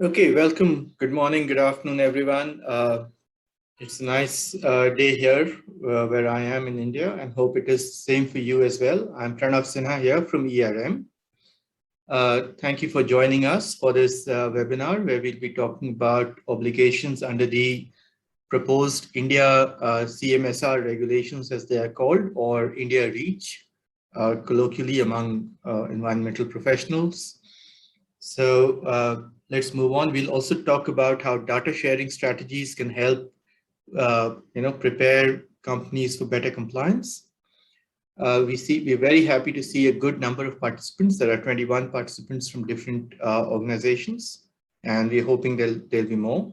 Okay, welcome. Good morning, good afternoon, everyone. It's a nice day here where I am in India, and hope it is same for you as well. I'm Pranav Sinha here from ERM. Thank you for joining us for this webinar where we'll be talking about obligations under the proposed India CMSR regulations, as they are called, or India REACH, colloquially among environmental professionals. So let's move on. We'll also talk about how data sharing strategies can help, prepare companies for better compliance. We're very happy to see a good number of participants. There are 21 participants from different organizations, and we're hoping there'll be more.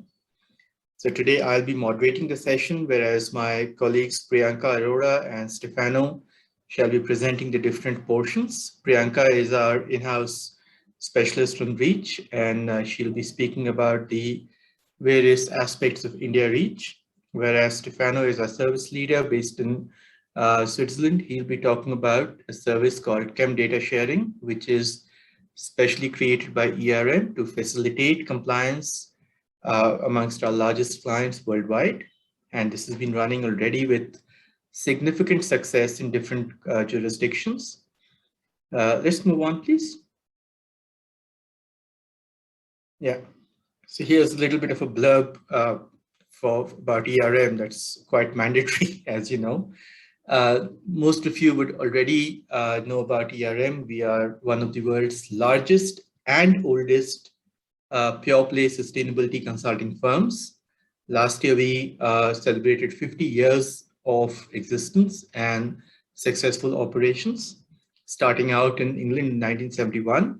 So today I'll be moderating the session, whereas my colleagues Priyanka Arora and Stefano shall be presenting the different portions. Priyanka is our in-house specialist from REACH, and she'll be speaking about the various aspects of India REACH, whereas Stefano is our service leader based in Switzerland. He'll be talking about a service called ChemDataSharing, which is specially created by ERM to facilitate compliance amongst our largest clients worldwide. And this has been running already with significant success in different jurisdictions. Let's move on, please. Yeah. So here's a little bit of a blurb about ERM that's quite mandatory, as you know. Most of you would already know about ERM. We are one of the world's largest and oldest pure play sustainability consulting firms. Last year, we celebrated 50 years of existence and successful operations. Starting out in England in 1971,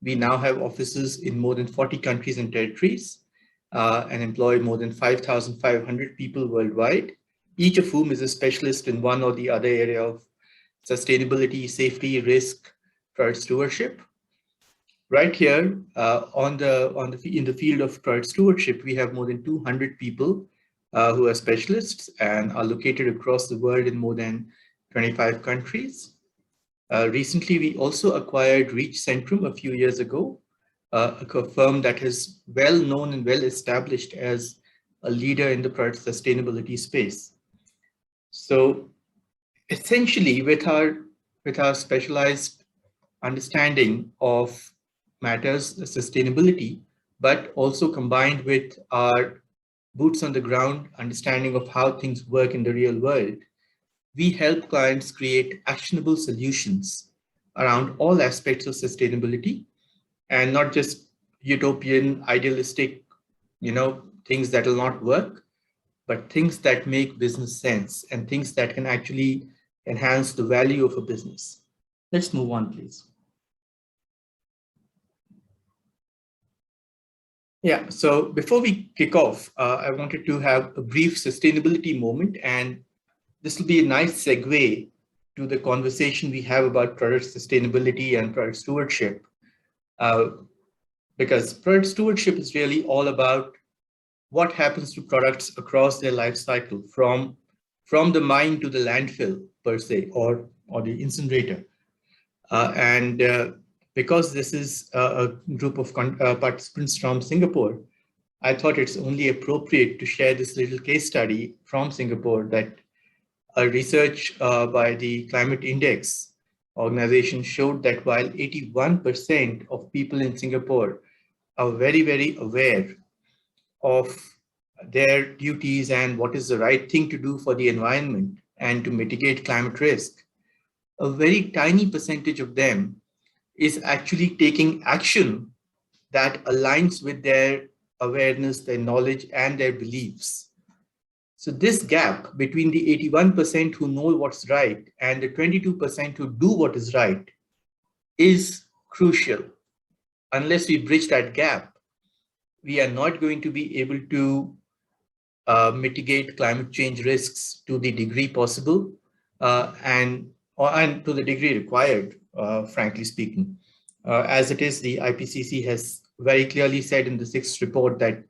we now have offices in more than 40 countries and territories and employ more than 5,500 people worldwide, each of whom is a specialist in one or the other area of sustainability, safety, risk, product stewardship. Right here in the field of product stewardship, we have more than 200 people who are specialists and are located across the world in more than 25 countries. Recently, we also acquired Reach Centrum a few years ago, a firm that is well known and well established as a leader in the product sustainability space. So essentially, with our specialized understanding of matters, sustainability, but also combined with our boots on the ground understanding of how things work in the real world, we help clients create actionable solutions around all aspects of sustainability, and not just utopian, idealistic, things that will not work, but things that make business sense and things that can actually enhance the value of a business. Let's move on, please. Yeah, so before we kick off, I wanted to have a brief sustainability moment, and this will be a nice segue to the conversation we have about product sustainability and product stewardship. Because product stewardship is really all about what happens to products across their life cycle, from the mine to the landfill per se, or the incinerator. Because this is a group of participants from Singapore, I thought it's only appropriate to share this little case study from Singapore, that a research by the Climate Index organization showed that while 81% of people in Singapore are very, very aware of their duties and what is the right thing to do for the environment and to mitigate climate risk, a very tiny percentage of them is actually taking action that aligns with their awareness, their knowledge, and their beliefs. So this gap between the 81% who know what's right and the 22% who do what is right is crucial. Unless we bridge that gap, we are not going to be able to mitigate climate change risks to the degree possible and to the degree required, frankly speaking. As it is, the IPCC has very clearly said in the 6th report that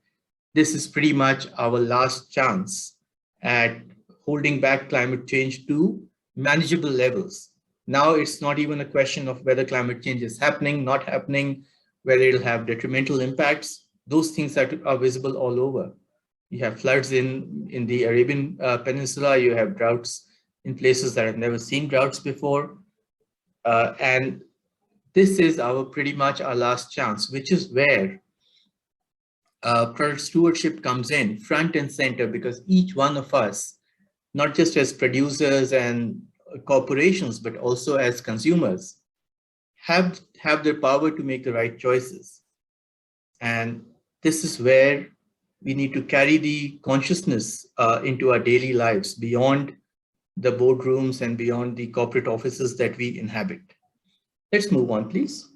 this is pretty much our last chance at holding back climate change to manageable levels. Now it's not even a question of whether climate change is happening, not happening, whether it'll have detrimental impacts. those things are visible all over. You have floods in the Arabian Peninsula. You have droughts in places that have never seen droughts before. And this is our pretty much our last chance, which is where product stewardship comes in front and center, because each one of us, not just as producers and corporations, but also as consumers, have the power to make the right choices. And this is where we need to carry the consciousness into our daily lives beyond the boardrooms and beyond the corporate offices that we inhabit. Let's move on, please.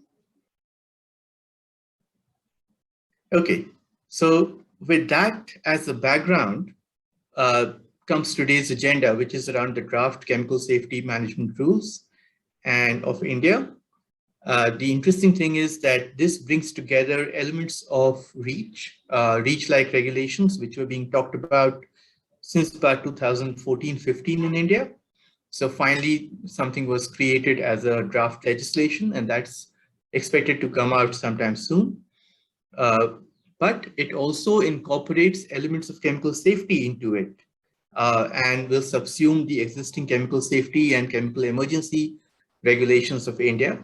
Okay, so with that as a background, comes today's agenda, which is around the draft chemical safety management rules and of India. The interesting thing is that this brings together elements of REACH-like regulations, which were being talked about since about 2014-15 in India. So finally, something was created as a draft legislation, and that's expected to come out sometime soon. But it also incorporates elements of chemical safety into it, and will subsume the existing chemical safety and chemical emergency regulations of India.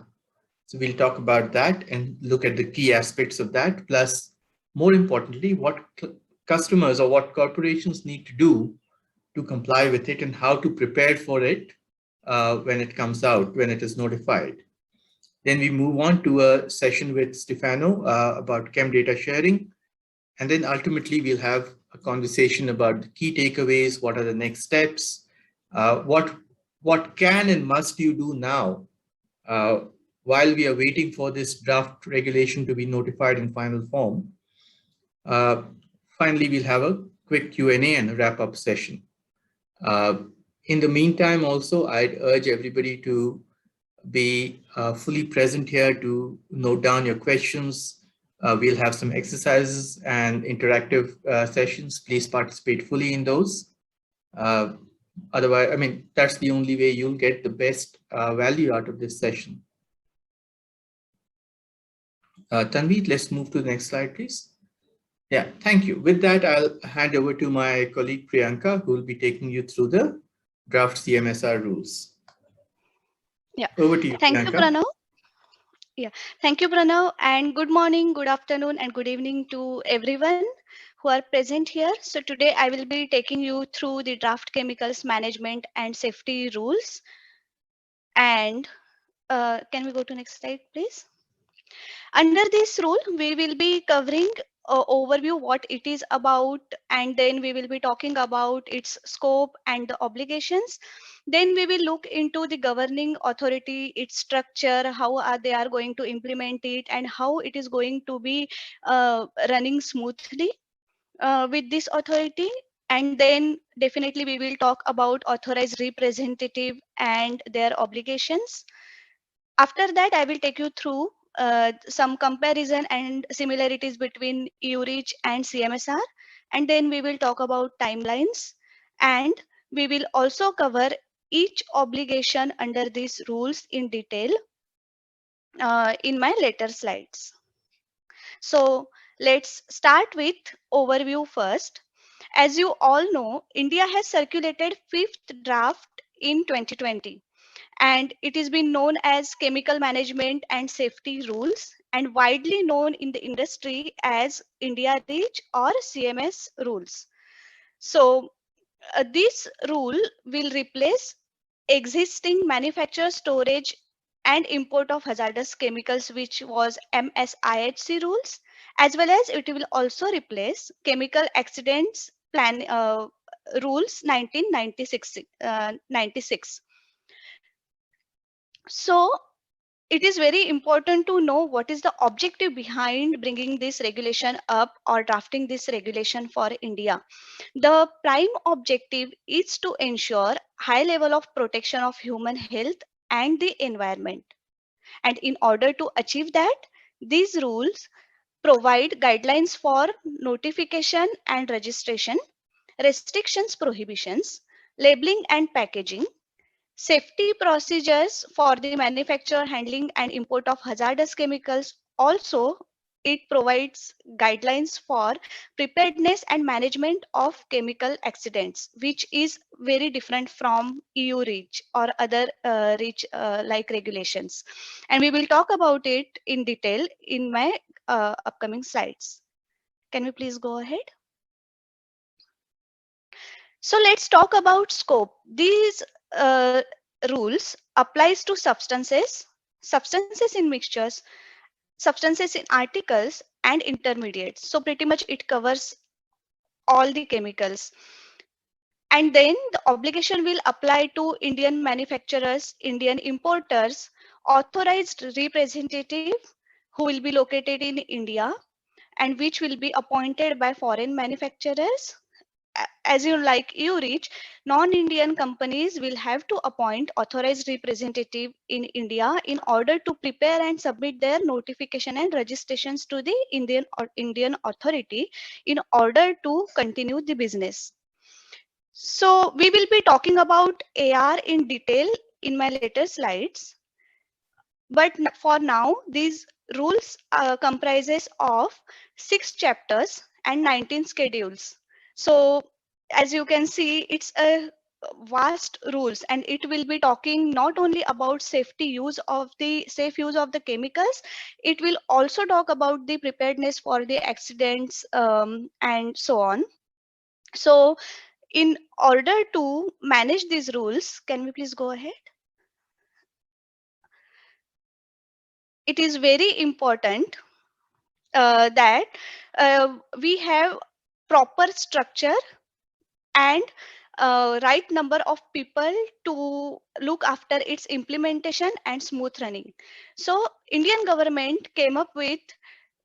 So we'll talk about that and look at the key aspects of that, plus more importantly, what customers or what corporations need to do to comply with it and how to prepare for it when it comes out, when it is notified. Then we move on to a session with Stefano about ChemDataSharing. And then ultimately we'll have a conversation about the key takeaways, what are the next steps, what can and must you do now while we are waiting for this draft regulation to be notified in final form. Finally, we'll have a quick Q&A and a wrap-up session. In the meantime, also, I'd urge everybody to be fully present here to note down your questions. We'll have some exercises and interactive sessions. Please participate fully in those. Otherwise, I mean, that's the only way you'll get the best value out of this session. Tanvi, let's move to the next slide, please. Yeah, thank you. With that, I'll hand over to my colleague Priyanka, who will be taking you through the draft CMSR rules. Yeah. Over to you, Thank Priyanka. you, Pranav. Yeah, thank you, Pranav, and good morning, good afternoon, and good evening to everyone who are present here. So today I will be taking you through the draft chemicals management and safety rules. And can we go to next slide, please? Under this rule, we will be covering overview what it is about, and then we will be talking about its scope and the obligations. Then we will look into the governing authority, its structure, how they are going to implement it, and how it is going to be running smoothly with this authority. And then definitely we will talk about authorized representative and their obligations. After that, I will take you through some comparison and similarities between UREACH and CMSR, and then we will talk about timelines, and we will also cover each obligation under these rules in detail in my later slides. So let's start with overview first. As you all know, India has circulated fifth draft in 2020, and it has been known as Chemical Management and Safety Rules, and widely known in the industry as India REACH or CMS rules. So this rule will replace existing manufacture, storage, and import of hazardous chemicals, which was MSIHC rules, as well as it will also replace chemical accidents plan rules 1996. 96. So it is very important to know what is the objective behind bringing this regulation up or drafting this regulation for India. The prime objective is to ensure high level of protection of human health and the environment. And in order to achieve that, these rules provide guidelines for notification and registration, restrictions, prohibitions, labeling and packaging, safety procedures for the manufacture, handling, and import of hazardous chemicals. Also, it provides guidelines for preparedness and management of chemical accidents, which is very different from EU REACH or other REACH like regulations. And we will talk about it in detail in my upcoming slides. Can we please go ahead? So let's talk about scope. These rules applies to substances, substances in mixtures, substances in articles, and intermediates. So pretty much it covers all the chemicals. And then the obligation will apply to Indian manufacturers, Indian importers, authorized representative who will be located in India and which will be appointed by foreign manufacturers. As you like you reach, non-Indian companies will have to appoint authorized representative in India in order to prepare and submit their notification and registrations to the Indian authority in order to continue the business. So we will be talking about AR in detail in my later slides. But for now, these rules comprises of 6 chapters and 19 schedules. So as you can see, it's a vast rules, and it will be talking not only about safety use of the safe use of the chemicals, it will also talk about the preparedness for the accidents and so on. So in order to manage these rules, can we please go ahead? It is very important that we have proper structure and right number of people to look after its implementation and smooth running. So Indian government came up with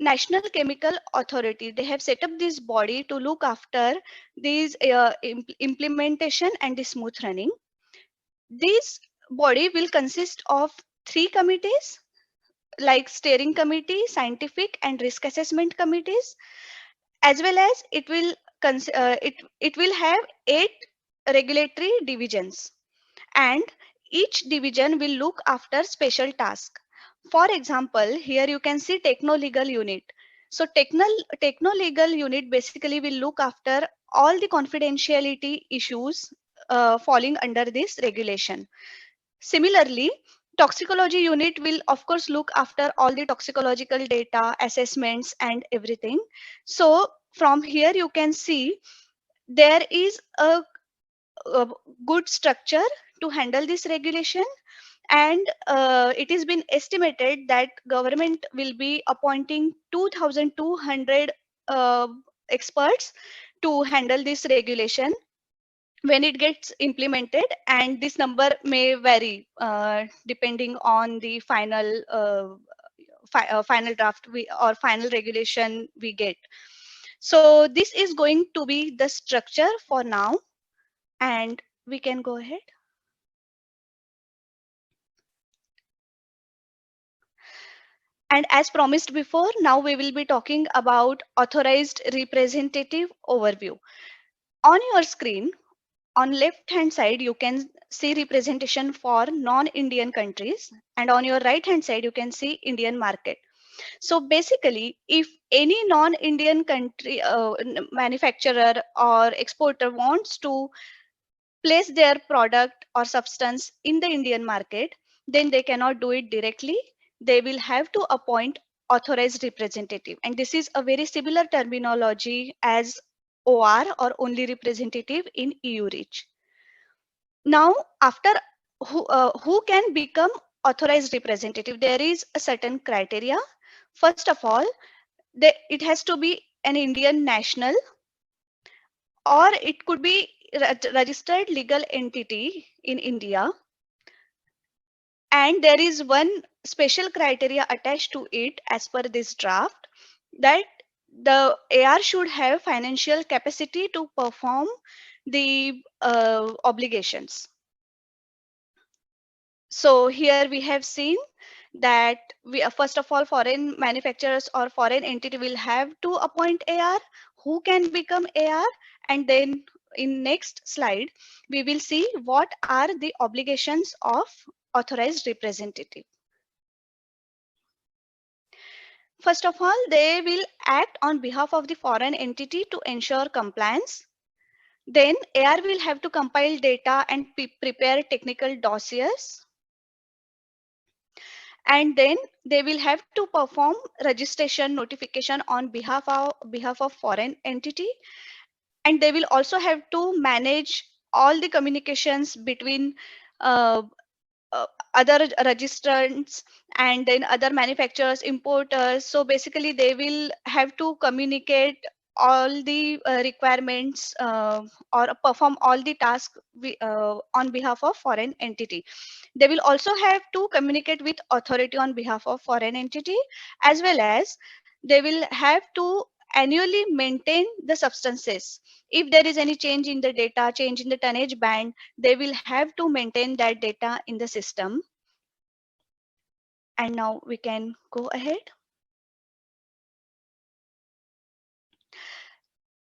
National Chemical Authority. They have set up this body to look after these implementation and the smooth running. This body will consist of 3 committees like steering committee, scientific and risk assessment committees, as well as it will have 8 regulatory divisions, and each division will look after special task. For example, here you can see techno-legal unit. So techno-legal unit basically will look after all the confidentiality issues falling under this regulation. Similarly, toxicology unit will of course look after all the toxicological data, assessments and everything. So from here you can see there is a good structure to handle this regulation, and it has been estimated that government will be appointing 2,200 uh, experts to handle this regulation when it gets implemented, and this number may vary depending on the final draft or final regulation we get. So this is going to be the structure for now, and we can go ahead. And as promised before, now we will be talking about authorized representative overview. On your screen, on left hand side, you can see representation for non-Indian countries, and on your right hand side, you can see Indian market. So basically, if any non-Indian country manufacturer or exporter wants to place their product or substance in the Indian market, then they cannot do it directly. They will have to appoint authorized representative. And this is a very similar terminology as OR or only representative in EU REACH. Now, after who can become authorized representative, there is a certain criteria. First of all, it has to be an Indian national, or it could be registered legal entity in India. And there is one special criteria attached to it as per this draft, that the AR should have financial capacity to perform the obligations. So here we have seen that first of all, foreign manufacturers or foreign entity will have to appoint AR. Who can become AR? And then in next slide, we will see what are the obligations of authorized representative. First of all, they will act on behalf of the foreign entity to ensure compliance. Then AR will have to compile data and prepare technical dossiers. And then they will have to perform registration notification on behalf of foreign entity. And they will also have to manage all the communications between uh, uh, other registrants and then other manufacturers, importers. So basically they will have to communicate all the requirements or perform all the tasks on behalf of foreign entity. They will also have to communicate with authority on behalf of foreign entity, as well as they will have to annually maintain the substances. If there is any change in the data, change in the tonnage band, they will have to maintain that data in the system. And now we can go ahead.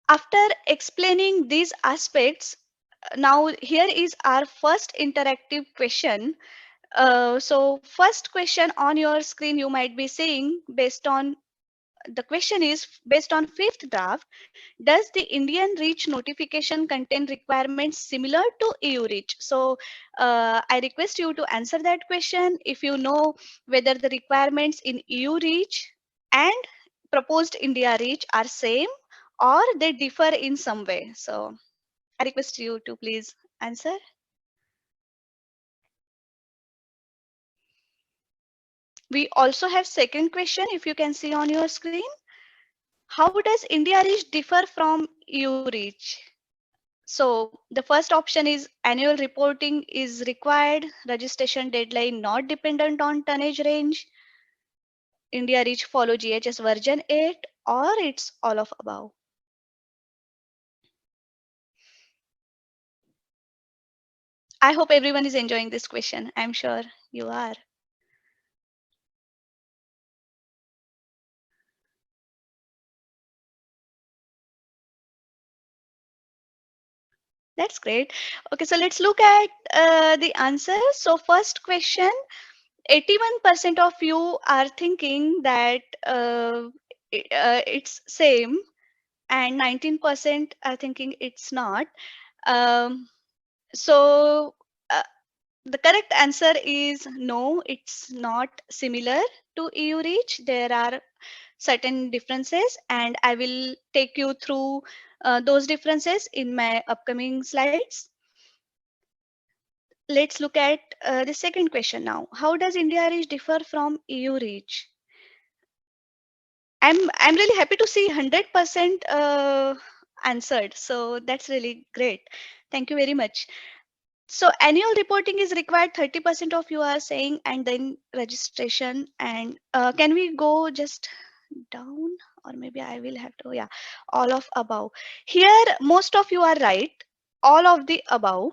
After explaining these aspects, now here is our first interactive question. So first question on your screen you might be seeing, based on the question is, based on fifth draft, does the Indian REACH notification contain requirements similar to EU REACH? So I request you to answer that question if you know whether the requirements in EU REACH and proposed India REACH are same or they differ in some way. So I request you to please answer. We also have second question, if you can see on your screen. How does India REACH differ from EU REACH? So the first option is annual reporting is required, registration deadline not dependent on tonnage range, India REACH follow GHS version 8, or it's all of above. I hope everyone is enjoying this question. I'm sure you are. That's great. Okay, so let's look at the answers. So first question, 81% of you are thinking that it's same, and 19% are thinking it's not. Um, so uh, the correct answer is no, it's not similar to EU REACH. There are certain differences, and I will take you through those differences in my upcoming slides. Let's look at the second question now. How does India REACH differ from EU REACH? I'm really happy to see 100% answered. So that's really great. Thank you very much. So annual reporting is required, 30% of you are saying, and then registration. And can we go just down, or maybe I will have to, yeah, all of above. Here, most of you are right, all of the above.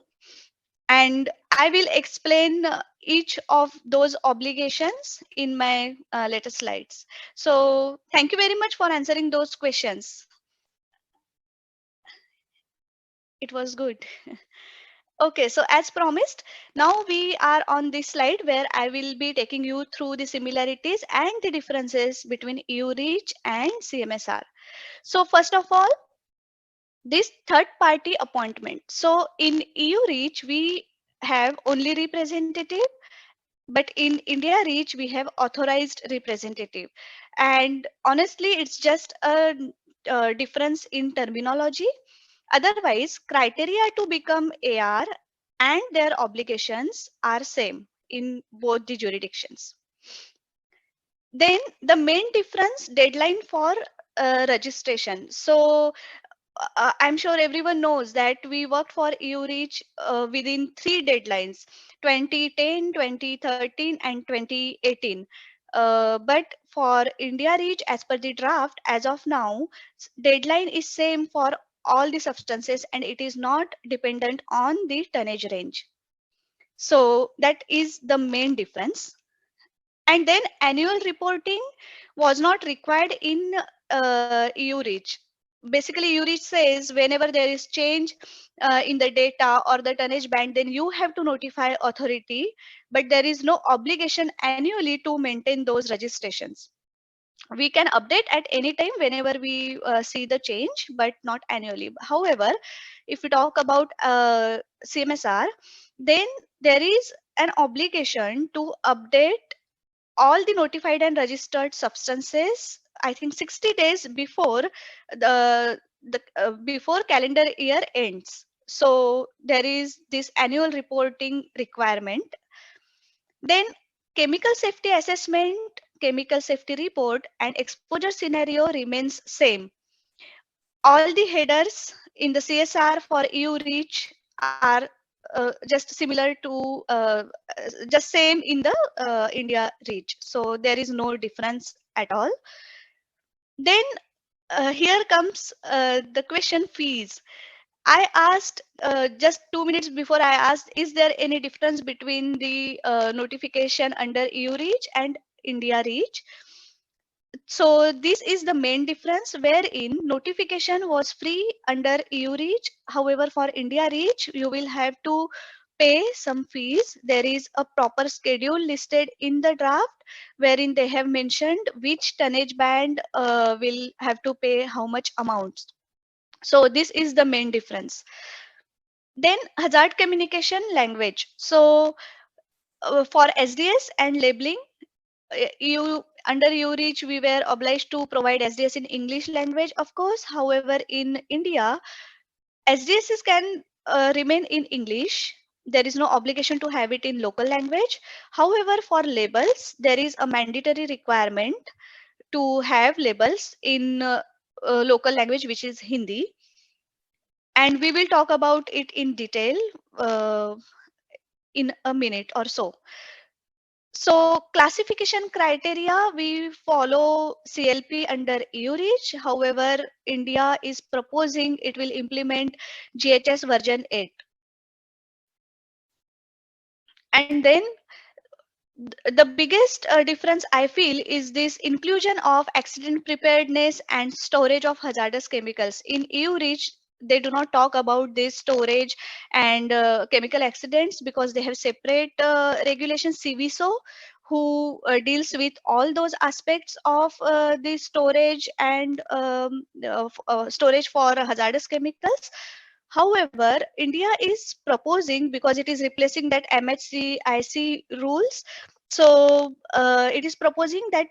And I will explain each of those obligations in my later slides. So thank you very much for answering those questions. It was good. Okay, so as promised, now we are on this slide where I will be taking you through the similarities and the differences between EU REACH and CMSR. So first of all, this third party appointment. So in EU REACH, we have only representative, but in India REACH, we have authorized representative. And honestly, it's just a difference in terminology. Otherwise, criteria to become AR and their obligations are same in both the jurisdictions. Then the main difference, deadline for registration. So I'm sure everyone knows that we worked for EU REACH within three deadlines: 2010, 2013, and 2018. But for India REACH, as per the draft, as of now, deadline is same for all the substances, and it is not dependent on the tonnage range. So that is the main difference. And then annual reporting was not required in EU REACH. Basically, EU REACH says whenever there is change in the data or the tonnage band, then you have to notify authority, but there is no obligation annually to maintain those registrations. We can update at any time whenever we see the change, but not annually. However, if we talk about CMSR, then there is an obligation to update all the notified and registered substances, I think 60 days before before calendar year ends. So there is this annual reporting requirement. Then chemical safety assessment, chemical safety report, and exposure scenario remains same. All the headers in the CSR for EU reach are just similar to just same in the India reach. So there is no difference at all. Then here comes the question fees. I asked just 2 minutes before, I asked, is there any difference between the notification under EU reach and India reach? So this is the main difference, wherein notification was free under EU reach. However, for India reach, you will have to pay some fees. There is a proper schedule listed in the draft wherein they have mentioned which tonnage band will have to pay how much amounts. So this is the main difference. Then hazard communication language. So for SDS and labeling, you under UREACH we were obliged to provide SDS in English language, of course. However, in India, SDSs can remain in English. There is no obligation to have it in local language. However, for labels, there is a mandatory requirement to have labels in local language, which is Hindi. And we will talk about it in detail uh, in a minute or so. So classification criteria, we follow CLP under EU reach. However, India is proposing it will implement GHS version 8. And then the biggest difference I feel is this inclusion of accident preparedness and storage of hazardous chemicals. In EU reach, they do not talk about this storage and chemical accidents because they have separate regulations, CVSO, who deals with all those aspects of the storage and storage for hazardous chemicals. However, India is proposing, because it is replacing that MHCIC rules, so it is proposing that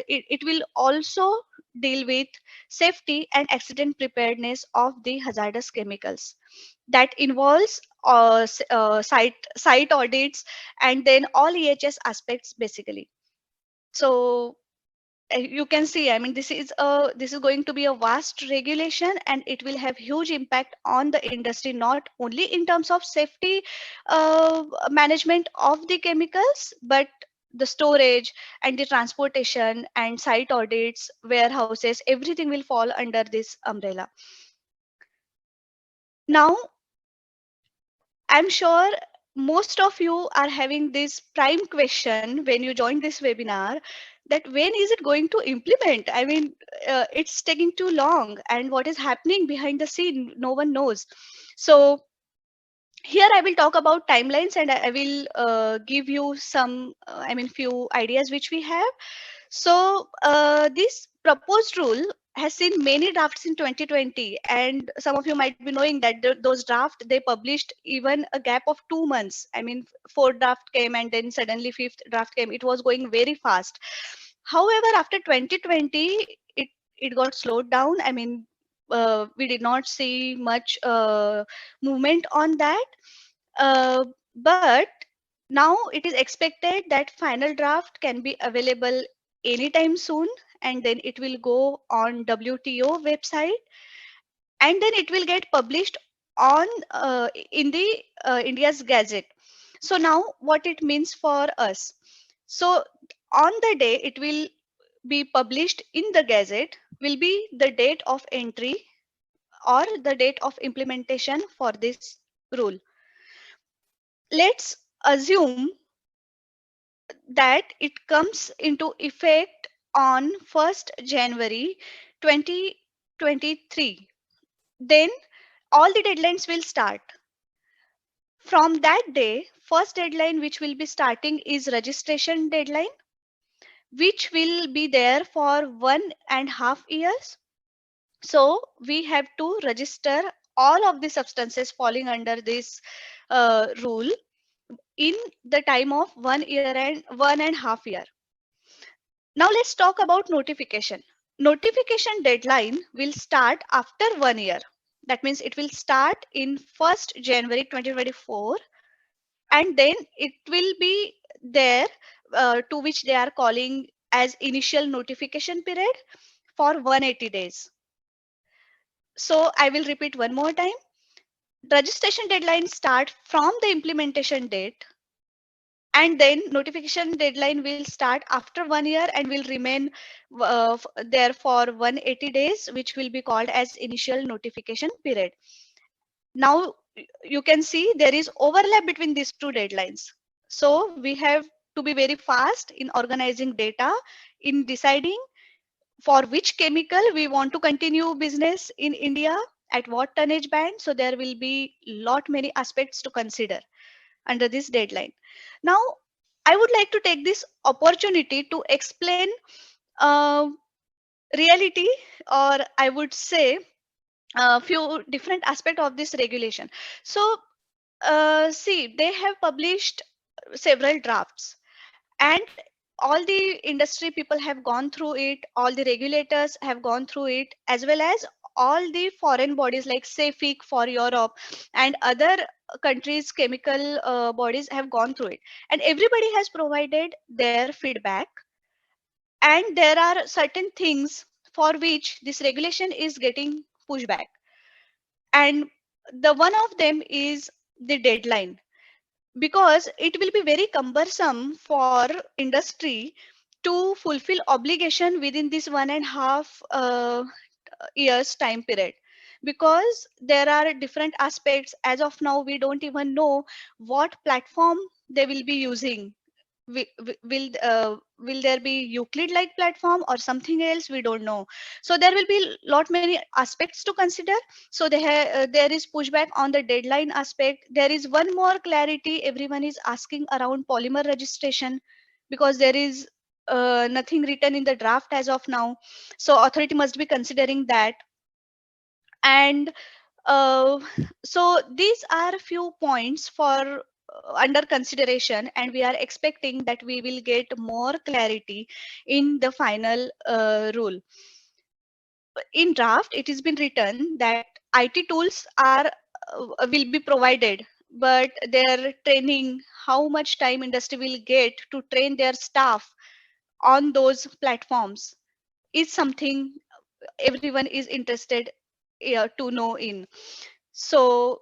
it will also deal with safety and accident preparedness of the hazardous chemicals. That involves site audits and then all EHS aspects basically. So you can see, I mean, this is going to be a vast regulation, and it will have huge impact on the industry, not only in terms of safety management of the chemicals, but the storage and the transportation and site audits, warehouses, everything will fall under this umbrella. Now I'm sure most of you are having this prime question when you join this webinar, that when is it going to implement? I mean, it's taking too long, and what is happening behind the scene, no one knows. So here I will talk about timelines, and I will give you some, I mean, few ideas which we have. So this proposed rule has seen many drafts in 2020, and some of you might be knowing that those drafts they published even a gap of 2 months. I mean, fourth draft came and then suddenly fifth draft came. It was going very fast. However, after 2020, it got slowed down. I mean, we did not see much movement on that. But now it is expected that final draft can be available anytime soon, and then it will go on WTO website, and then it will get published on in the India's Gazette. So now what it means for us. So on the day it will be published in the Gazette will be the date of entry or the date of implementation for this rule. Let's assume that it comes into effect on 1st January 2023. Then all the deadlines will start. From that day, first deadline which will be starting is registration deadline. which will be there for 1.5 years. So we have to register all of the substances falling under this rule in the time of 1 year and 1.5 year. Now let's talk about notification. Notification deadline will start after 1 year. That means it will start in 1st January 2024, and then it will be there, to which they are calling as initial notification period for 180 days. So I will repeat one more time. Registration deadline start from the implementation date, and then notification deadline will start after 1 year and will remain there for 180 days, which will be called as initial notification period. Now you can see there is overlap between these two deadlines. So we have to be very fast in organizing data, in deciding for which chemical we want to continue business in India, at what tonnage band. So there will be lot many aspects to consider under this deadline. Now, I would like to take this opportunity to explain uh, reality, or I would say a few different aspects of this regulation. So, see, they have published several drafts, and all the industry people have gone through it, all the regulators have gone through it, as well as all the foreign bodies like SAFIC for Europe and other countries chemical bodies have gone through it, and everybody has provided their feedback. And there are certain things for which this regulation is getting pushback, and the one of them is the deadline, because it will be very cumbersome for industry to fulfill obligation within this 1.5 years time period, because there are different aspects. As of now, we don't even know what platform they will be using. Will there be Euclid like platform or something else? We don't know. So there will be lot many aspects to consider. So there is pushback on the deadline aspect. There is one more clarity everyone is asking around polymer registration, because there is nothing written in the draft as of now. So authority must be considering that. And uh, so these are few points for under consideration, and we are expecting that we will get more clarity in the final rule. In draft, it has been written that IT tools are will be provided, but their training, how much time industry will get to train their staff on those platforms, is something everyone is interested to know in. So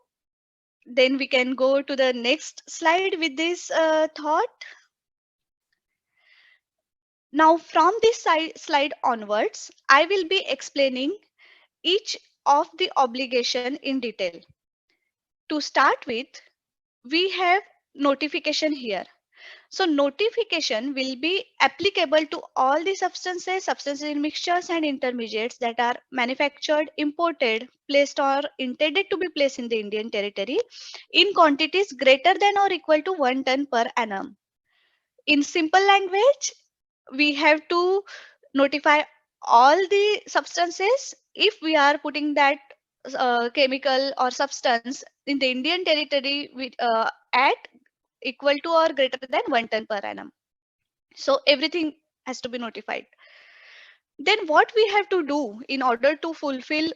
then we can go to the next slide with this thought. Now from this slide onwards, I will be explaining each of the obligation in detail. To start with, we have notification here. So notification will be applicable to all the substances in mixtures and intermediates that are manufactured, imported, placed or intended to be placed in the Indian territory in quantities greater than or equal to 1 ton per annum. In simple language, we have to notify all the substances if we are putting that chemical or substance in the Indian territory with, at equal to or greater than 1 ton per annum. So everything has to be notified. Then what we have to do in order to fulfill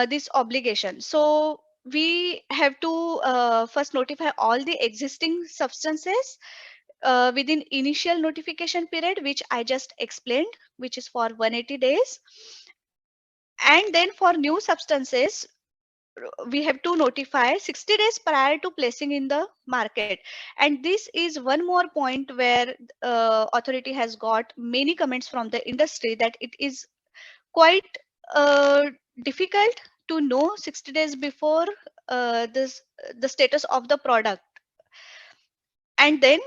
this obligation? So we have to first notify all the existing substances within initial notification period, which I just explained, which is for 180 days. And then for new substances, we have to notify 60 days prior to placing in the market. And this is one more point where authority has got many comments from the industry, that it is quite uh, difficult to know 60 days before the status of the product. And then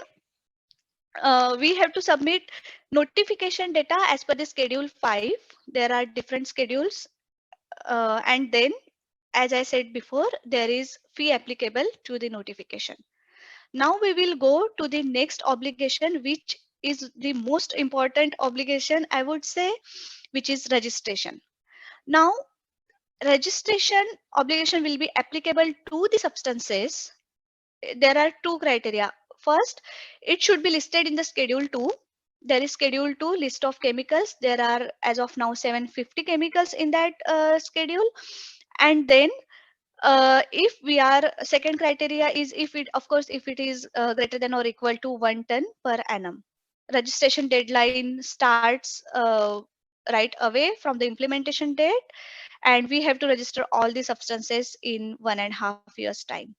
we have to submit notification data as per the schedule 5. There are different schedules, and then, as I said before, there is fee applicable to the notification. Now we will go to the next obligation, which is the most important obligation, I would say, which is registration. Now, registration obligation will be applicable to the substances. There are two criteria. First, it should be listed in the schedule 2. There is schedule 2 list of chemicals. There are as of now 750 chemicals in that schedule. And then if we are, second criteria is if it, of course, if it is greater than or equal to 1 ton per annum. Registration deadline starts right away from the implementation date, and we have to register all the substances in 1.5 years time.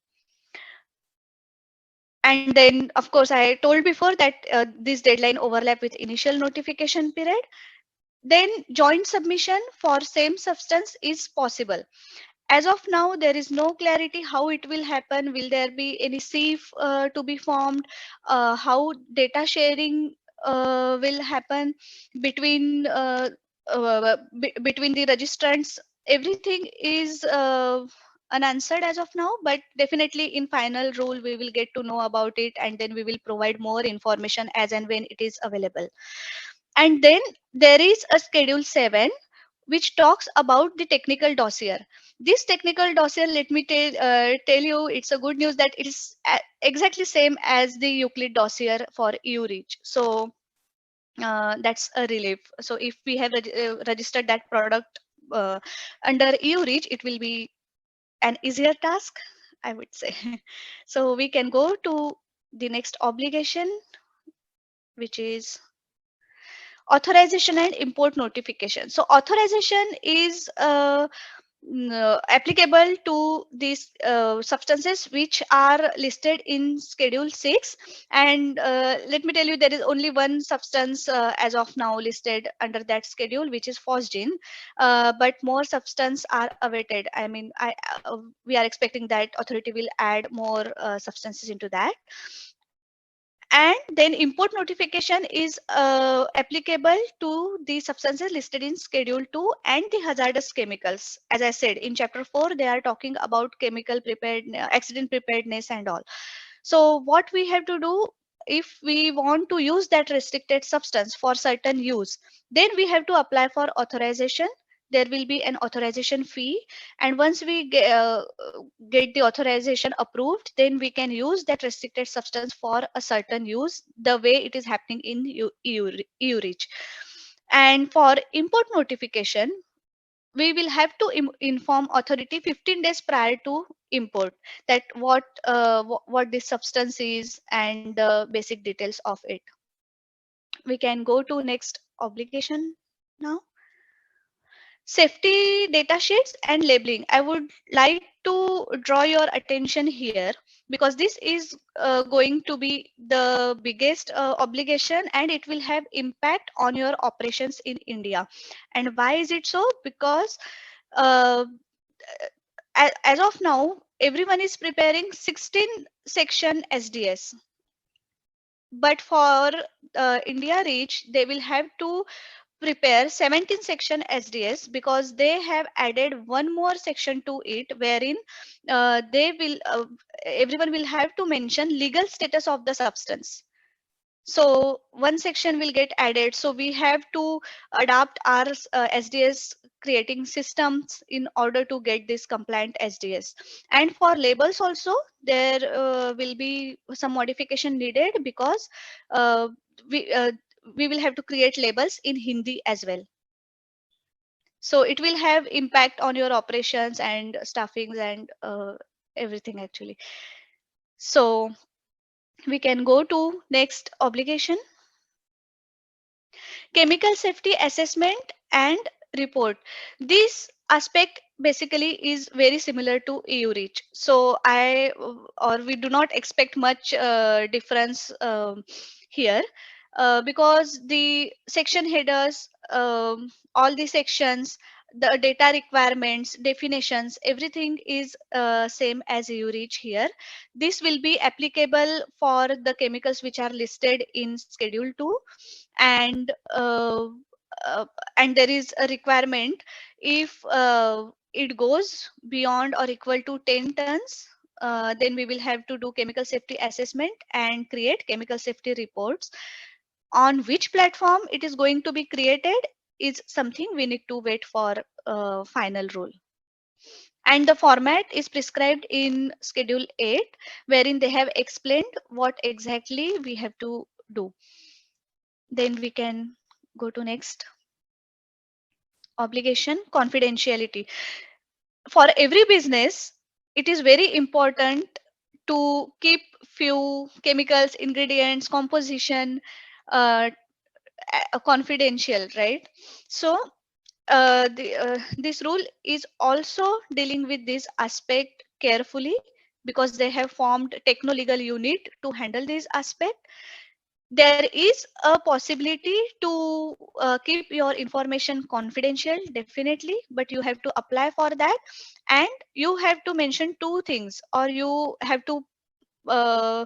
And then, of course, I told before that this deadline overlap with initial notification period. Then joint submission for same substance is possible. As of now, there is no clarity how it will happen. Will there be any SIF to be formed? How data sharing will happen between between the registrants? Everything is unanswered as of now, but definitely in final rule we will get to know about it, and then we will provide more information as and when it is available. And then there is a schedule 7 which talks about the technical dossier. This technical dossier, let me tell you, it's a good news that it is exactly same as the Euclid dossier for EU reach. So that's a relief. So if we have registered that product under EU reach, it will be an easier task, I would say. So we can go to the next obligation, which is authorization and import notification. So authorization is applicable to these substances which are listed in schedule 6. And let me tell you, there is only one substance as of now listed under that schedule, which is phosgene. But more substance are awaited. I mean, we are expecting that authority will add more substances into that. And then import notification is applicable to the substances listed in schedule 2 and the hazardous chemicals. As I said, in chapter 4 they are talking about chemical preparedness, accident preparedness and all. So what we have to do, if we want to use that restricted substance for certain use, then we have to apply for authorization. There will be an authorization fee, and once we get the authorization approved, then we can use that restricted substance for a certain use, the way it is happening in EU reach. And for import notification, we will have to inform authority 15 days prior to import, that what this substance is and the basic details of it. We can go to next obligation now. Safety data sheets and labeling. I would like to draw your attention here, because this is going to be the biggest obligation, and it will have impact on your operations in India. And why is it so? Because uh, as of now, everyone is preparing 16 section SDS. But for India reach, they will have to prepare 17 section SDS, because they have added one more section to it, wherein they will everyone will have to mention legal status of the substance. So one section will get added. So we have to adapt our SDS creating systems in order to get this compliant SDS. And for labels also, there will be some modification needed, because uh, we uh, we will have to create labels in Hindi as well. So it will have impact on your operations and staffings and everything actually. So we can go to next obligation. Chemical safety assessment and report. This aspect basically is very similar to EU reach. So we do not expect much difference here, because the section headers, all the sections, the data requirements, definitions, everything is same as EU reach here. This will be applicable for the chemicals which are listed in schedule 2. And uh, and there is a requirement, if it goes beyond or equal to 10 tons, then we will have to do chemical safety assessment and create chemical safety reports. on which platform it is going to be created is something we need to wait for final rule. And the format is prescribed in Schedule 8, wherein they have explained what exactly we have to do. Then we can go to next. Obligation, confidentiality. For every business, it is very important to keep few chemicals, ingredients, composition confidential, right? So this rule is also dealing with this aspect carefully, because they have formed techno legal unit to handle this aspect. There is a possibility to keep your information confidential, definitely, but you have to apply for that, and you have to mention two things, or you have to uh,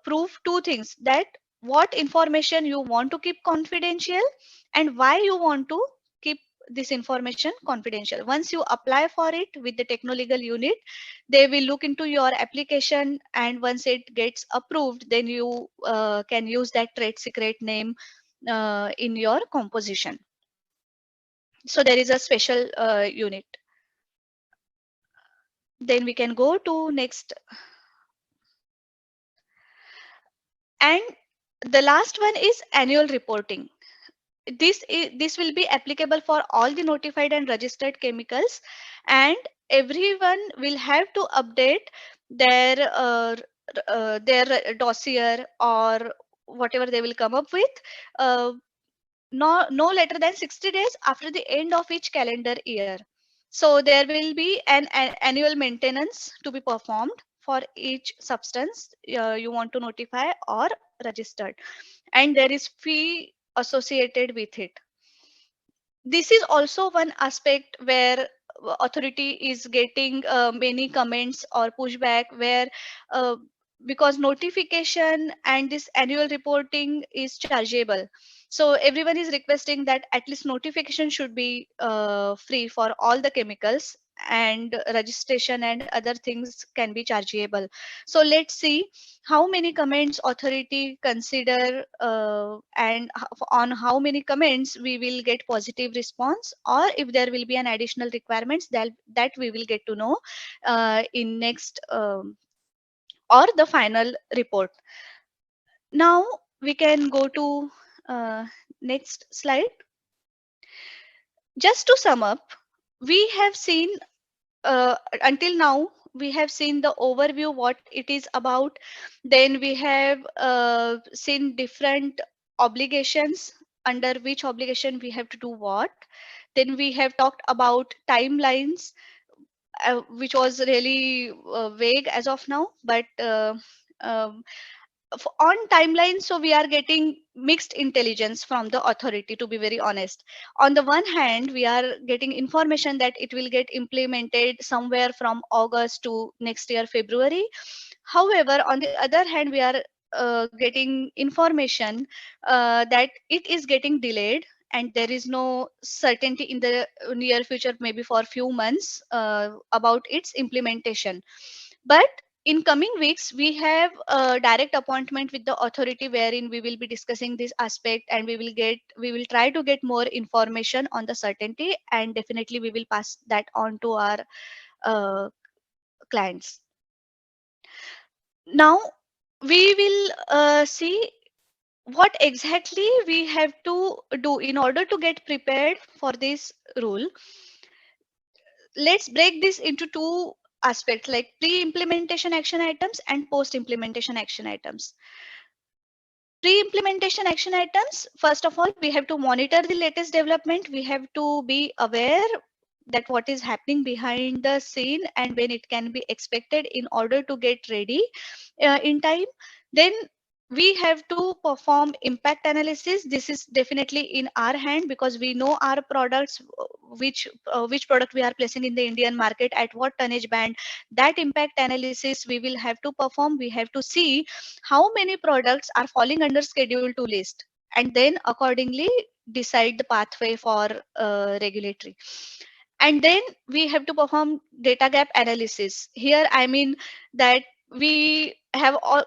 prove two things: that what information you want to keep confidential and why you want to keep this information confidential. Once you apply for it with the techno legal unit, they will look into your application, and once it gets approved, then you can use that trade secret name in your composition. So there is a special unit. Then we can go to next. And the last one is annual reporting. This will be applicable for all the notified and registered chemicals, and everyone will have to update their dossier, or whatever they will come up with, uh, no later than 60 days after the end of each calendar year. So there will be an annual maintenance to be performed for each substance you want to notify or registered, and there is fee associated with it. This is also one aspect where authority is getting many comments or pushback, where uh, because notification and this annual reporting is chargeable, so everyone is requesting that at least notification should be free for all the chemicals, and registration and other things can be chargeable. So let's see how many comments authority consider, and on how many comments we will get positive response, or if there will be an additional requirements that we will get to know in next or the final report. Now we can go to next slide. Just to sum up, we have seen until now, we have seen the overview what it is about. Then we have seen different obligations, under which obligation we have to do what. Then we have talked about timelines, which was really vague as of now, but um, on timeline, so we are getting mixed intelligence from the authority, to be very honest. On the one hand, we are getting information that it will get implemented somewhere from August to next year February. However, on the other hand, we are getting information that it is getting delayed, and there is no certainty in the near future, maybe for few months, about its implementation. But in coming weeks, we have a direct appointment with the authority, wherein we will be discussing this aspect, and we will try to get more information on the certainty, and definitely we will pass that on to our uh, clients. Now we will see what exactly we have to do in order to get prepared for this rule. Let's break this into two aspects, like pre-implementation action items and post-implementation action items. Pre-implementation action items, first of all, we have to monitor the latest development. We have to be aware that what is happening behind the scene and when it can be expected in order to get ready in time. Then we have to perform impact analysis. This is definitely in our hand, because we know our products, which product we are placing in the Indian market, at what tonnage band. That impact analysis we will have to perform. We have to see how many products are falling under schedule 2 list, and then accordingly decide the pathway for regulatory. And then we have to perform data gap analysis. Here I mean that we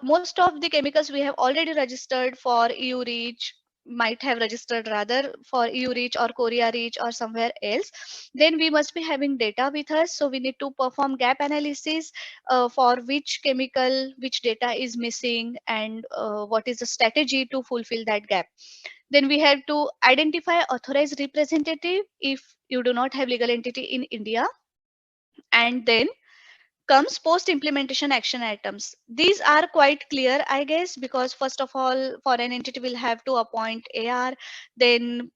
most of the chemicals we have already registered for EU reach, might have registered rather for EU reach or Korea reach or somewhere else. Then we must be having data with us, so we need to perform gap analysis for which chemical which data is missing, and what is the strategy to fulfill that gap. Then we have to identify authorized representative if you do not have legal entity in India. And then comes post implementation action items. These are quite clear, I guess, because first of all, foreign entity will have to appoint AR, then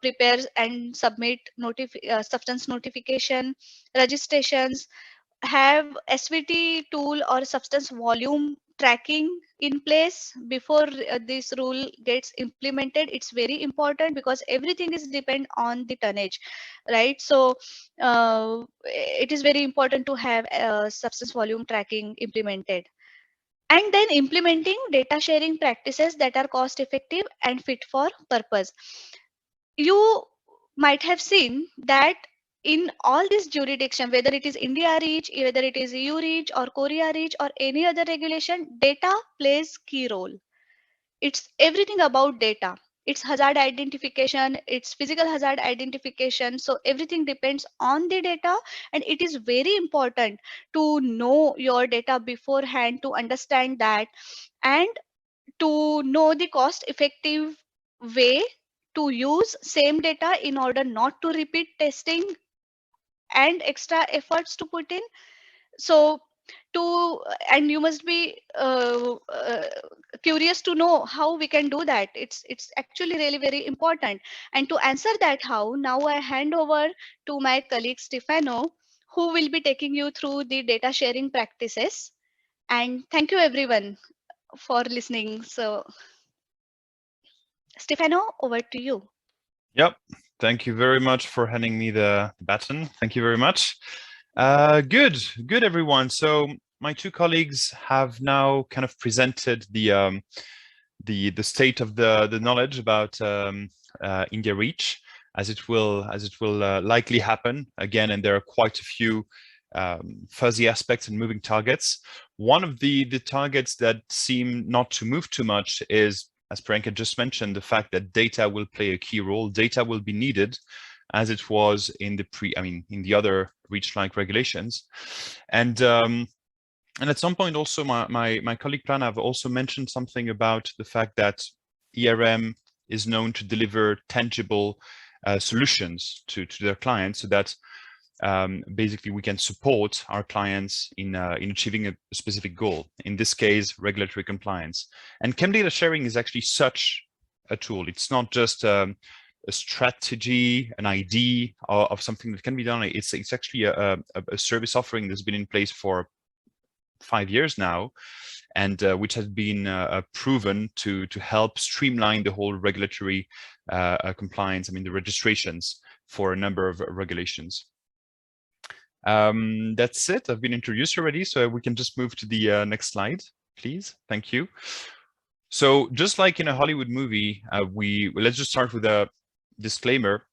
prepare and submit substance notification, registrations, have SVT tool or substance volume tracking in place before this rule gets implemented. It's very important because everything is depend on the tonnage, right? So it is very important to have substance volume tracking implemented. And then implementing data sharing practices that are cost effective and fit for purpose. You might have seen that in all this jurisdiction, whether it is India reach, whether it is EU reach or Korea reach or any other regulation, data plays key role. It's everything about data. It's hazard identification, it's physical hazard identification. So everything depends on the data, and it is very important to know your data beforehand to understand that, and to know the cost effective way to use same data in order not to repeat testing and extra efforts to put in. So to and you must be curious to know how we can do that. It's actually really very important. And to answer that how, now I hand over to my colleague Stefano, who will be taking you through the data sharing practices. And thank you everyone for listening. So Stefano, over to you. Yep. Thank you very much for handing me the baton. Thank you very much. Good, everyone. So my two colleagues have now kind of presented the state of the knowledge about India Reach, as it will likely happen again. And there are quite a few fuzzy aspects and moving targets. One of the targets that seem not to move too much is, as Priyanka just mentioned, the fact that data will play a key role. Data will be needed, as it was in the other REACH-like regulations. And at some point also, my colleague Pranav also mentioned something about the fact that ERM is known to deliver tangible solutions to their clients, so that basically we can support our clients in achieving a specific goal, in this case regulatory compliance. And ChemDataSharing is actually such a tool. It's not just a strategy, an idea of something that can be done. It's actually a service offering that's been in place for 5 years now, and which has been proven to help streamline the whole regulatory compliance, the registrations for a number of regulations. That's it. I've been introduced already, so we can just move to the next slide, please. Thank you. So just like in a Hollywood movie, let's just start with a disclaimer,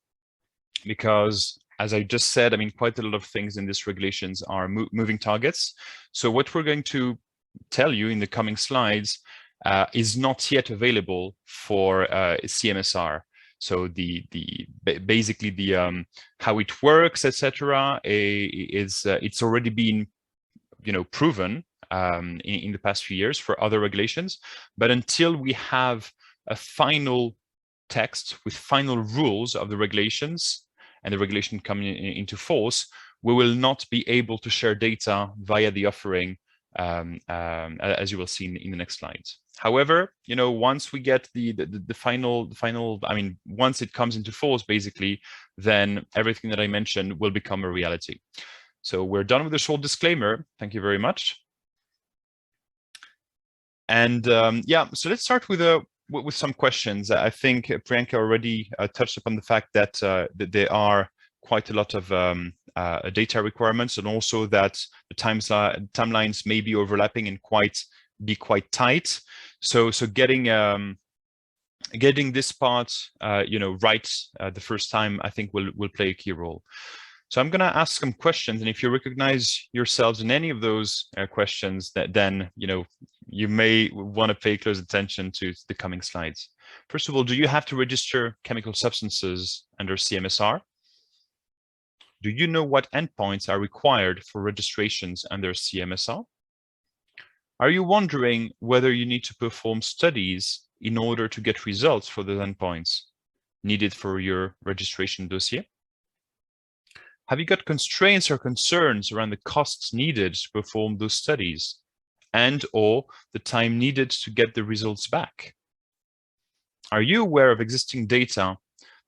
because as I just said, quite a lot of things in these regulations are moving targets. So what we're going to tell you in the coming slides is not yet available for CMSR. So basically the how it works, etc., it's already been proven in the past few years for other regulations. But until we have a final text with final rules of the regulations and the regulation coming into force, we will not be able to share data via the offering, as you will see in the next slides. However, once we get the final, once it comes into force, basically, then everything that I mentioned will become a reality. So we're done with the short disclaimer. Thank you very much. And yeah, so let's start with some questions. I think Priyanka already touched upon the fact that there are quite a lot of data requirements, and also that the timelines may be overlapping and be quite tight. So getting this part right the first time, I think will play a key role. So I'm going to ask some questions, and if you recognize yourselves in any of those questions, then you may want to pay close attention to the coming slides. First of all, do you have to register chemical substances under CMSR? Do you know what endpoints are required for registrations under CMSR? Are you wondering whether you need to perform studies in order to get results for those endpoints needed for your registration dossier? Have you got constraints or concerns around the costs needed to perform those studies and/or the time needed to get the results back? Are you aware of existing data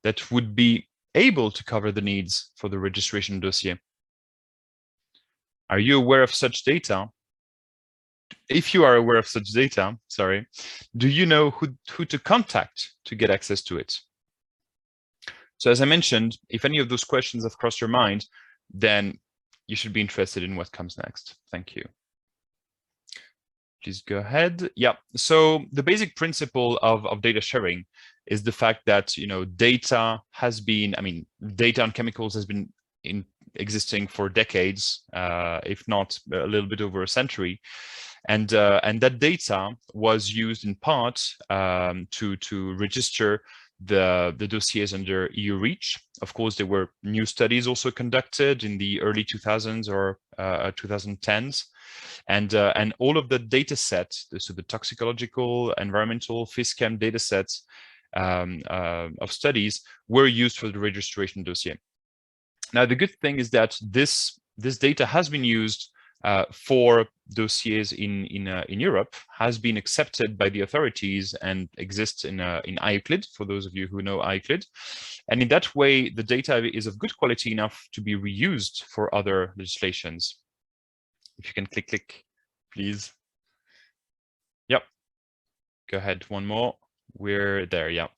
that would be able to cover the needs for the registration dossier? Are you aware of such data? If you are aware of such data, sorry, do you know who to contact to get access to it? So as I mentioned, if any of those questions have crossed your mind, then you should be interested in what comes next. Thank you. Please go ahead. Yeah, so the basic principle of data sharing is the fact that, data has been, data on chemicals has been existing for decades, if not a little bit over a century. And that data was used in part to register the dossiers under EU REACH. Of course, there were new studies also conducted in the early 2000s or 2010s. And all of the data sets, so the toxicological, environmental, PhysChem data sets of studies were used for the registration dossier. Now, the good thing is that this data has been used for dossiers in Europe, has been accepted by the authorities and exists in IUCLID, for those of you who know IUCLID. And in that way, the data is of good quality enough to be reused for other legislations. If you can click, please. Yep. Go ahead, one more. We're there, yeah.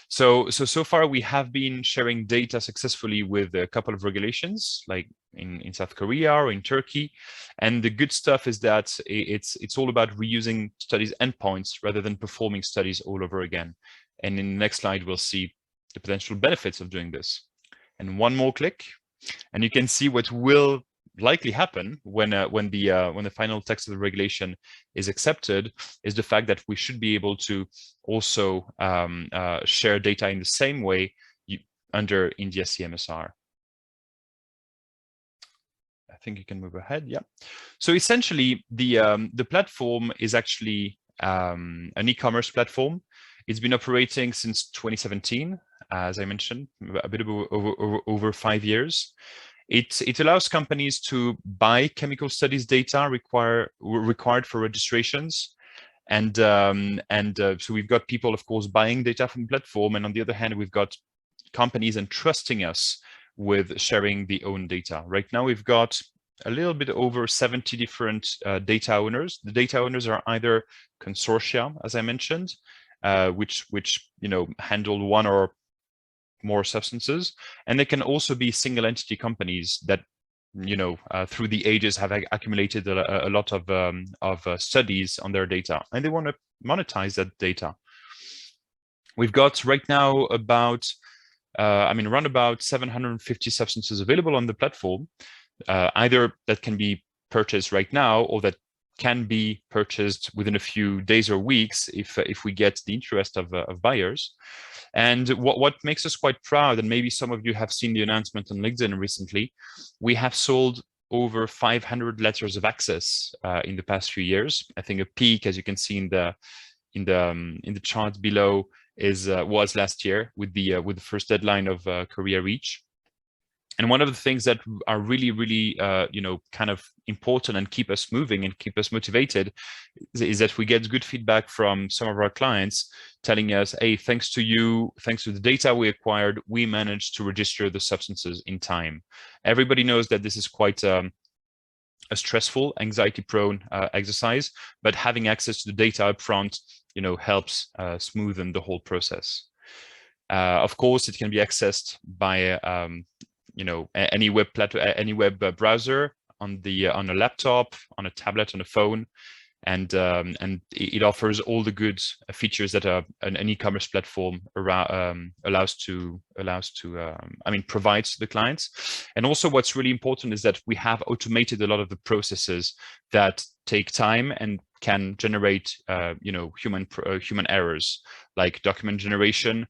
So far we have been sharing data successfully with a couple of regulations, like in South Korea or in Turkey. And the good stuff is that it's all about reusing studies endpoints rather than performing studies all over again. And in the next slide, we'll see the potential benefits of doing this. And one more click, and you can see what will likely happen when the final text of the regulation is accepted, is the fact that we should be able to also share data in the same way under India CMSR. I think you can move ahead. Yeah. So essentially, the platform is actually an e-commerce platform. It's been operating since 2017, as I mentioned, a bit over 5 years. It allows companies to buy chemical studies data required for registrations. And so we've got people, of course, buying data from the platform. And on the other hand, we've got companies entrusting us with sharing the own data. Right now, we've got a little bit over 70 different data owners. The data owners are either consortia, as I mentioned, which handle one or more substances, and they can also be single entity companies that through the ages have accumulated a lot of studies on their data, and they want to monetize that data. We've got right now about around about 750 substances available on the platform, either that can be purchased right now or that can be purchased within a few days or weeks if we get the interest of buyers. And what makes us quite proud, and maybe some of you have seen the announcement on LinkedIn recently, we have sold over 500 letters of access in the past few years. I think a peak, as you can see in the chart below, was last year with the first deadline of Korea REACH. And one of the things that are really kind of important and keep us moving and keep us motivated is that we get good feedback from some of our clients telling us, hey, thanks to you, thanks to the data we acquired, we managed to register the substances in time. Everybody knows that this is quite a stressful, anxiety-prone exercise, but having access to the data up front, helps smoothen the whole process. Of course, it can be accessed by any web browser, on a laptop, on a tablet, on a phone, and it offers all the good features that an e-commerce platform provides to the clients. And also, what's really important is that we have automated a lot of the processes that take time and can generate human errors, like document generation.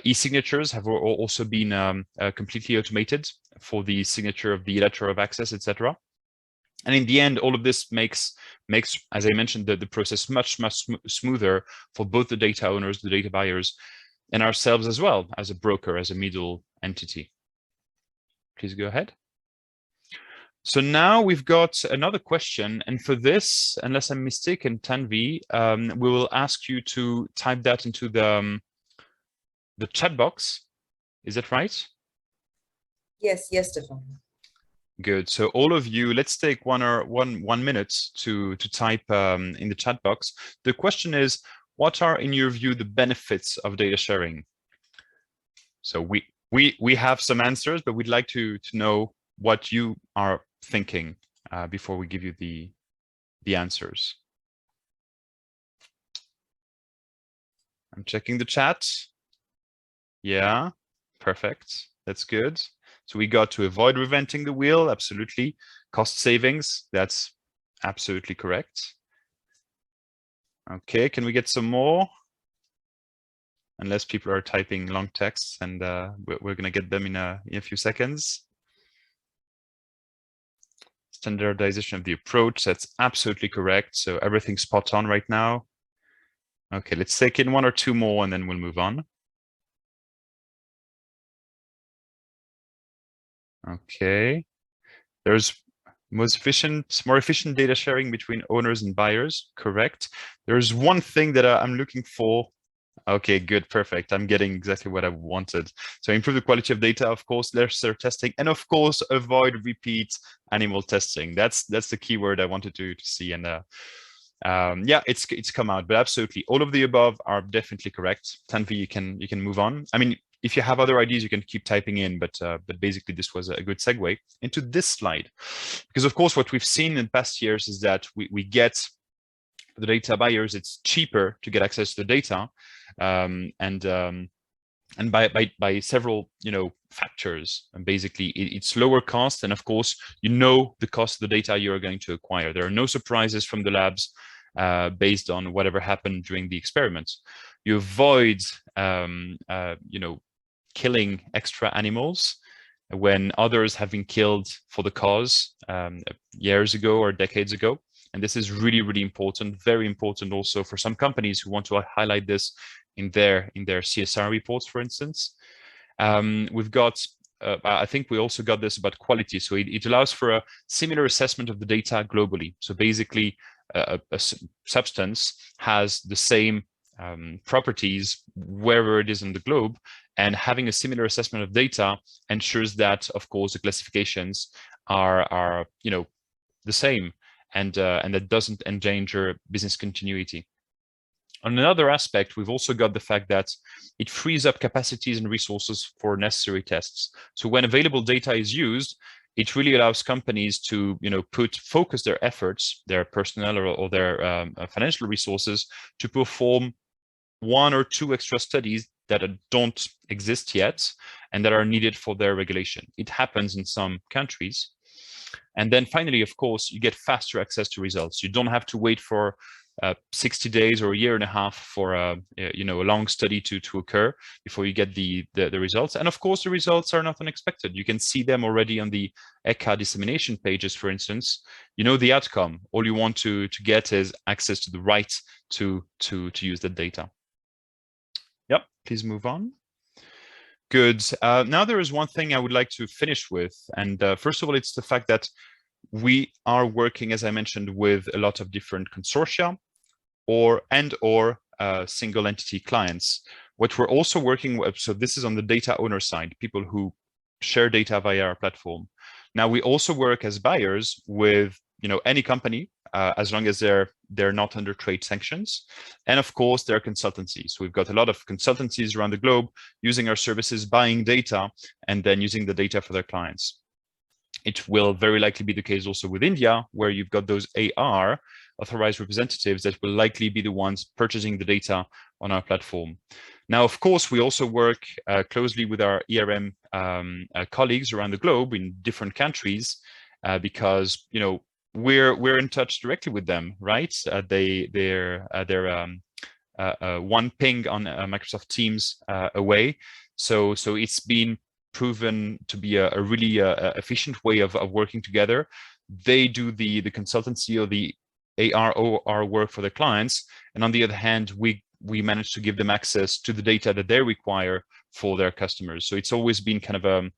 E-signatures have also been completely automated for the signature of the letter of access, etc. And in the end, all of this makes, as I mentioned, the process much smoother for both the data owners, the data buyers, and ourselves as well as a broker, as a middle entity. Please go ahead. So now we've got another question, and for this, unless I'm mistaken, Tanvi, we will ask you to type that into the chat box. Is that right? Yes, Stefan. Good. So all of you, let's take one minute to type in the chat box. The question is, what are, in your view, the benefits of data sharing? So we have some answers, but we'd like to know what you are thinking before we give you the answers. I'm checking the chat. Yeah, perfect. That's good. So we got to avoid reinventing the wheel, absolutely. Cost savings, that's absolutely correct. Okay, can we get some more? Unless people are typing long texts, and we're gonna get them in a few seconds. Standardization of the approach, that's absolutely correct. So everything's spot on right now. Okay, let's take in one or two more and then we'll move on. Okay, there's more efficient data sharing between owners and buyers, correct. There's one thing that I'm looking for. Okay, good, perfect. I'm getting exactly what I wanted. So improve the quality of data, of course, lesser testing, and of course, avoid repeat animal testing. That's the keyword I wanted to see. And yeah, it's come out, but absolutely, all of the above are definitely correct. Tanvi, you can move on. I mean, if you have other ideas, you can keep typing in, but basically this was a good segue into this slide, because of course what we've seen in past years is that we get the data buyers, it's cheaper to get access to the data, and by several factors, and basically it's lower cost, and of course the cost of the data you're going to acquire. There are no surprises from the labs based on whatever happened during the experiments. You avoid killing extra animals when others have been killed for the cause years ago or decades ago. And this is really, really important, very important also for some companies who want to highlight this in their CSR reports, for instance. We've got, I think we also got this about quality. So it allows for a similar assessment of the data globally. So basically, a substance has the same properties wherever it is in the globe, and having a similar assessment of data ensures that, of course, the classifications are the same, and that doesn't endanger business continuity. On another aspect, we've also got the fact that it frees up capacities and resources for necessary tests. So when available data is used, it really allows companies to focus their efforts, their personnel or their financial resources to perform one or two extra studies that don't exist yet and that are needed for their regulation. It happens in some countries. And then finally, of course, you get faster access to results. You don't have to wait for 60 days or a year and a half for a long study to occur before you get the results. And of course, the results are not unexpected. You can see them already on the ECHA dissemination pages, for instance. You know the outcome. All you want to get is access to the right to use the data. Yep, please move on. Good. Now there is one thing I would like to finish with. And first of all, it's the fact that we are working, as I mentioned, with a lot of different consortia or single entity clients. What we're also working with, so this is on the data owner side, people who share data via our platform. Now we also work as buyers with any company, as long as they're not under trade sanctions. And of course, there are consultancies. We've got a lot of consultancies around the globe using our services, buying data, and then using the data for their clients. It will very likely be the case also with India, where you've got those AR, authorized representatives, that will likely be the ones purchasing the data on our platform. Now, of course, we also work closely with our ERM colleagues around the globe in different countries, because we're in touch directly with them, right? They're one ping on Microsoft Teams away. So it's been proven to be a really efficient way of working together. They do the consultancy or the AR/OR work for their clients, and on the other hand, we manage to give them access to the data that they require for their customers. So it's always been kind of a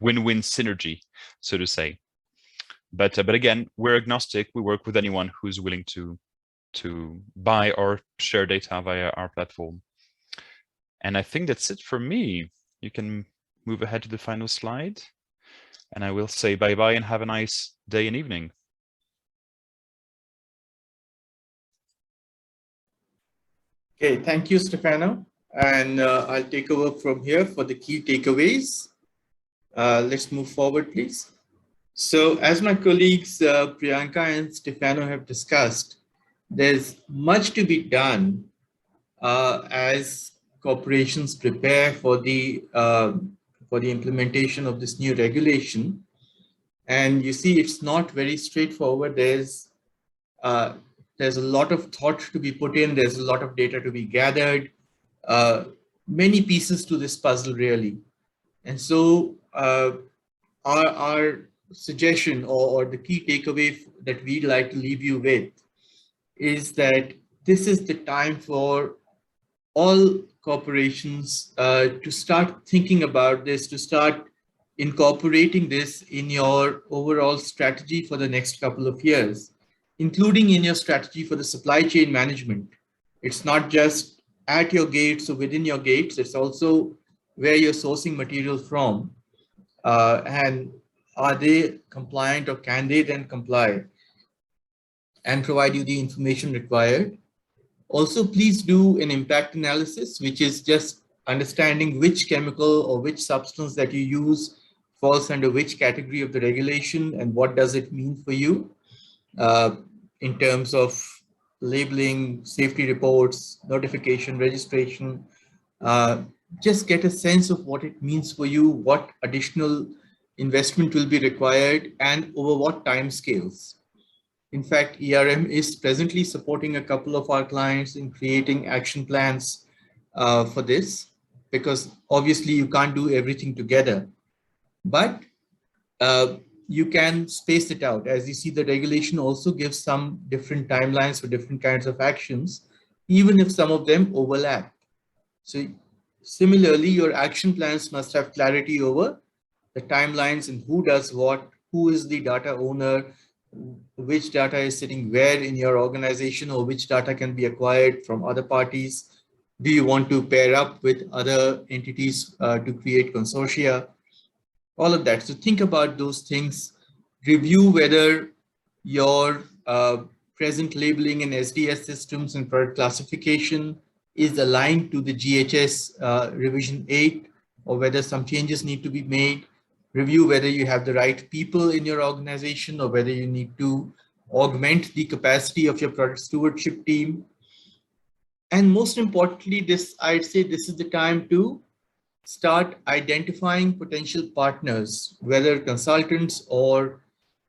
win-win synergy, so to say. But again, we're agnostic. We work with anyone who's willing to buy or share data via our platform. And I think that's it for me. You can move ahead to the final slide. And I will say bye-bye and have a nice day and evening. Okay, thank you, Stefano. And I'll take over from here for the key takeaways. Let's move forward, please. So as my colleagues Priyanka and Stefano have discussed, there's much to be done as corporations prepare for the implementation of this new regulation. And you see, it's not very straightforward. There's a lot of thought to be put in. There's a lot of data to be gathered. Many pieces to this puzzle, really. And so our suggestion or the key takeaway that we'd like to leave you with is that this is the time for all corporations to start thinking about this, to start incorporating this in your overall strategy for the next couple of years, including in your strategy for the supply chain management. It's not just at your gates or within your gates, it's also where you're sourcing material from. And are they compliant, or can they then comply and provide you the information required? Also, please do an impact analysis, which is just understanding which chemical or which substance that you use falls under which category of the regulation and what does it mean for you in terms of labeling, safety reports, notification, registration. Just get a sense of what it means for you, what additional investment will be required, and over what time scales. In fact, ERM is presently supporting a couple of our clients in creating action plans for this, because obviously you can't do everything together, but you can space it out. As you see, the regulation also gives some different timelines for different kinds of actions, even if some of them overlap. So similarly, your action plans must have clarity over the timelines and who does what, who is the data owner, which data is sitting where in your organization, or which data can be acquired from other parties. Do you want to pair up with other entities to create consortia? All of that. So think about those things. Review whether your present labeling and SDS systems and product classification is aligned to the GHS revision 8, or whether some changes need to be made. Review whether you have the right people in your organization, or whether you need to augment the capacity of your product stewardship team. And most importantly, I'd say this is the time to start identifying potential partners, whether consultants or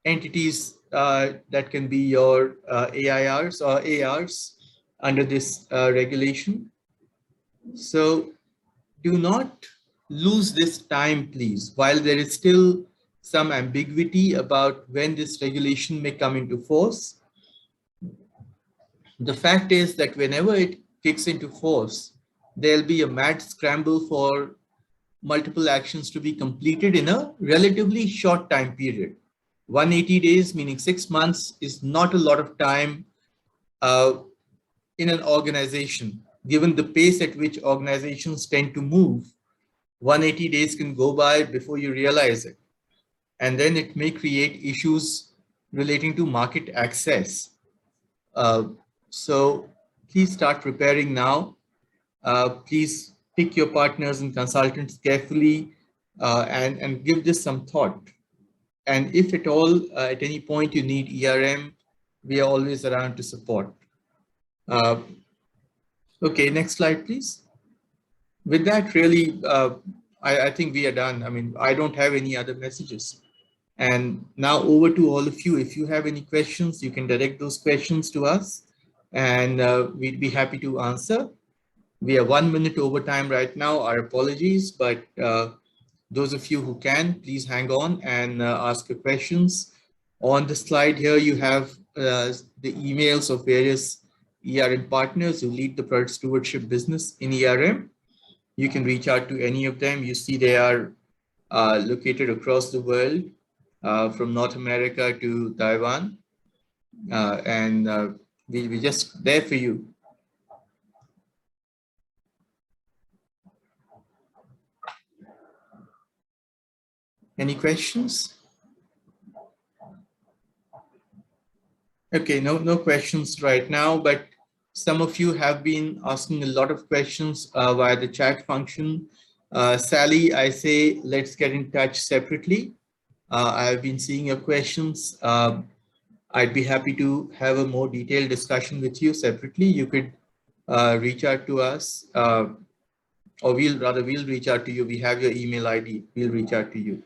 entities that can be your AIRs or ARs under this regulation. So do not lose this time, please. While there is still some ambiguity about when this regulation may come into force, the fact is that whenever it kicks into force, there'll be a mad scramble for multiple actions to be completed in a relatively short time period. 180 days, meaning 6 months, is not a lot of time in an organization. Given the pace at which organizations tend to move, 180 days can go by before you realize it. And then it may create issues relating to market access. So please start preparing now. Please pick your partners and consultants carefully. and give this some thought. And if at all, at any point you need ERM, we are always around to support. Okay, next slide, please. With that, really, I think we are done. I mean, I don't have any other messages. And now over to all of you. If you have any questions, you can direct those questions to us, and we'd be happy to answer. We are 1 minute over time right now. Our apologies, but those of you who can, please hang on and ask your questions. On the slide here, you have the emails of various ERM partners who lead the product stewardship business in ERM. You can reach out to any of them. You see they are located across the world, from North America to Taiwan. And we're just there for you. Any questions? Okay, no questions right now, but some of you have been asking a lot of questions via the chat function. Sally, I say, let's get in touch separately. I've been seeing your questions. I'd be happy to have a more detailed discussion with you separately. You could reach out to us, or we'll reach out to you. We have your email ID. We'll reach out to you.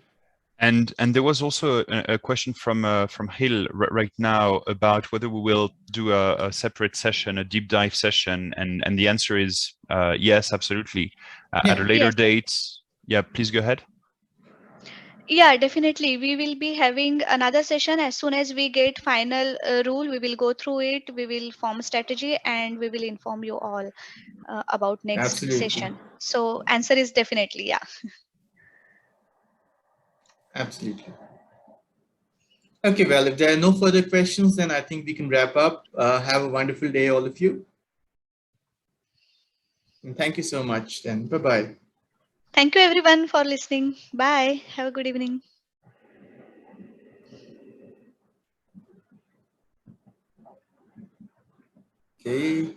And there was also a question from Hill right now about whether we will do a separate session, a deep dive session, and the answer is yes, absolutely. At a later date. Yeah, please go ahead. Yeah, definitely. We will be having another session as soon as we get final rule. We will go through it. We will form strategy, and we will inform you all about next session. So answer is definitely yeah. Absolutely. Okay, well, if there are no further questions, then I think we can wrap up. Have a wonderful day, all of you. And thank you so much then. Bye-bye. Thank you everyone for listening. Bye. Have a good evening. Okay.